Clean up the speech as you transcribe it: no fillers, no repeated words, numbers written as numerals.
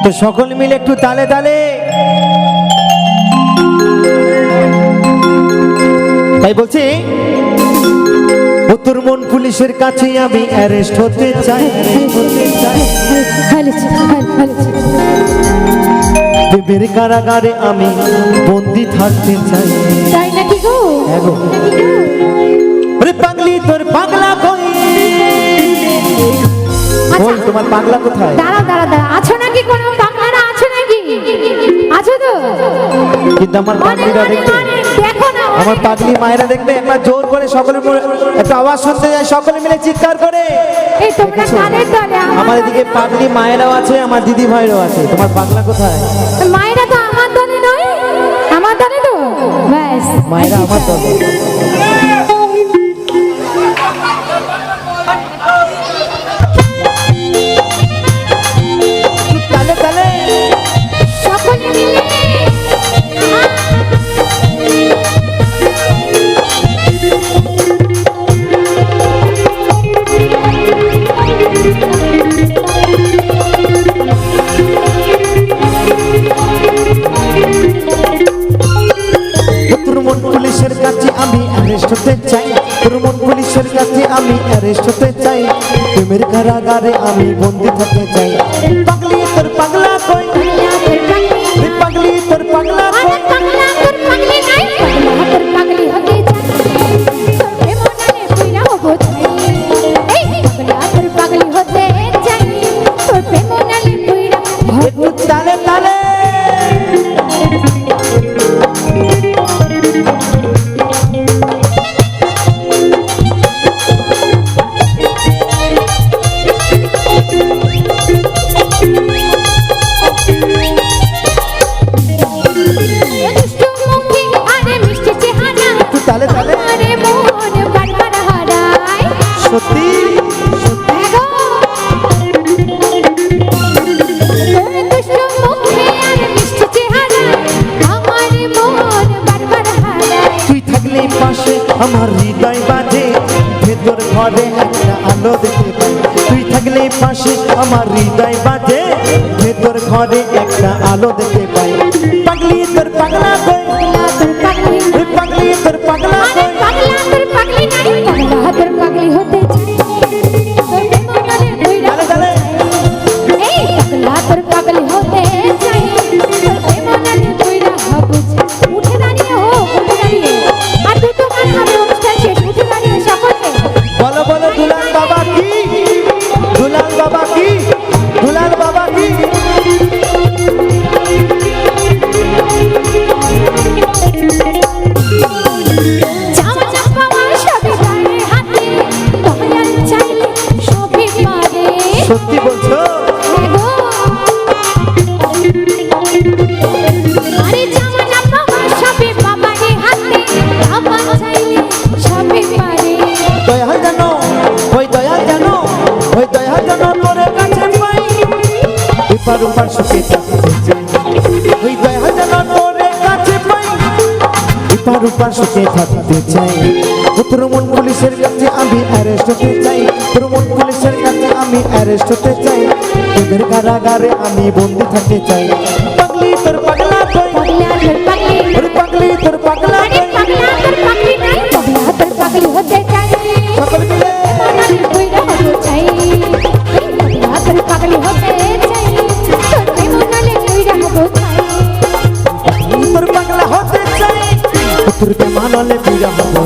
তো সকল মিলে একটু তালে তালে তাই বলছি তোর মন পুলিশের কাছে আমি অ্যারেস্ট হতে চাই প্রেমের কারাগারে আমি বন্দি থাকতে চাই তাই নাকি গো আরে পাগলি তোর পাগলা কই বল তোমার পাগলা কোথায় দাঁড়া দাঁড়া দাঁড়া আছো নাকি কোনো পাগলারা আছো নাকি আছো তো কিন্তু আমার পাগলিরা দেখতে দেখো না আমার পাগলি মায়েরা দেখবে একবার জোর করে সকলে একটা আওয়াজ শুনতে যায় সকলে মিলে চিৎকার করে এই তোমরা কাদের দলে আমার এদিকে পাগলি মায়েরাও আছে আমার দিদি ভাইরাও আছে তোমার পাগলা কোথায় মায়েরা তো আমার দলে নয় আমার দলে তো ব্যাস মায়েরা আমার দলে তালে তালে সকলে মিলে তোর মন পুলিশের কাছে আমি অ্যারেস্ট হতে চাই তোর মন পুলিশের কাছে আমি অ্যারেস্ট হতে চাই প্রেমের কারাগারে আমি বন্দি থাকতে চাই পাগলি তোর পাগলা কই পাগলি তোর পাগলা কই পাগলা তোর পাগলি নাই তোর পাগলি হতে চাই তোর প্রেমনালে পুইরা হবো চাই এই পাগলা তোর পাগলি হতে চাই তোর প্রেমনালে পুইরা একটু তালে তালে দুষ্টু মুখে আরে মিষ্টি চেহারা একটু তালে তালে আরে মন বারবার হারায় সত্যি এগো দুষ্টু মুখে আরে মিষ্টি চেহারা আমার মন বারবার হারায় তুই থাকলে পাশে আমার হৃদয় বাজে ভেতর ঘরে একটা আলো দেখতে পাই তুই থাকলে পাশে আমার হৃদয় বাজে ভেতর ঘরে একটা আলো দেখতে পাই পাগলি তোর পাগলা কই পাগলা তোর পাগলি ওই পাগলি তোর পাগলা আরে কই পাগলা তোর পাগলি নাই পাগলা তোর পাগলি হতে চাই তোর প্রেমনালে পুইরা তালে তালে এই পাগলা তোর পাগলি হতে চাই তোর প্রেমনালে পুইরা হবো চাই উঠে দাঁড়িয়ে আর দুটো গান হবে অনুষ্ঠান শেষ উঠে দাঁড়িয়ে সকলে বলো বলো দুলাল বাবা কি দুলাল বাবা কি দুলাল বাবা কি জামা চাপা সবে গায়ে হাতে দয়াল চাইলে সবে পারে সত্যি বলছো এগো আরে জামা চাপা সবে বাবারে হাতে আমার চাইলে সবে পারে দয়াল জানো ওই দয়াল জানো ওই দয়াল জানো তোর কাছে পাই এপার ওপার সুখে থাকতে চাই ওই দয়াল জানো তোর কাছে পাই এপার ওপার সুখে থাকতে চাই তোর মন পুলিশের কাছে আমি অ্যারেস্ট হতে চাই তোর মন পুলিশের কাছে আমি অ্যারেস্ট হতে চাই তোদের কারাগারে আমি বন্দি থাকতে চাই পাগলি তোর পাগলা কই পাগলা তোর পাগলি ওরে পাগলি তোর পাগলা আরে কই পাগলা তোর পাগলি নাই পাগলা তোর পাগলি হতে চাই সকল মিলে মনালি কইরা হতে চাই পাগলা তোর পাগলি হতে চাই তোর মনালি কইরা হতে চাই তোর পাগলা হতে চাই তোর কে মানলে পুরা হবো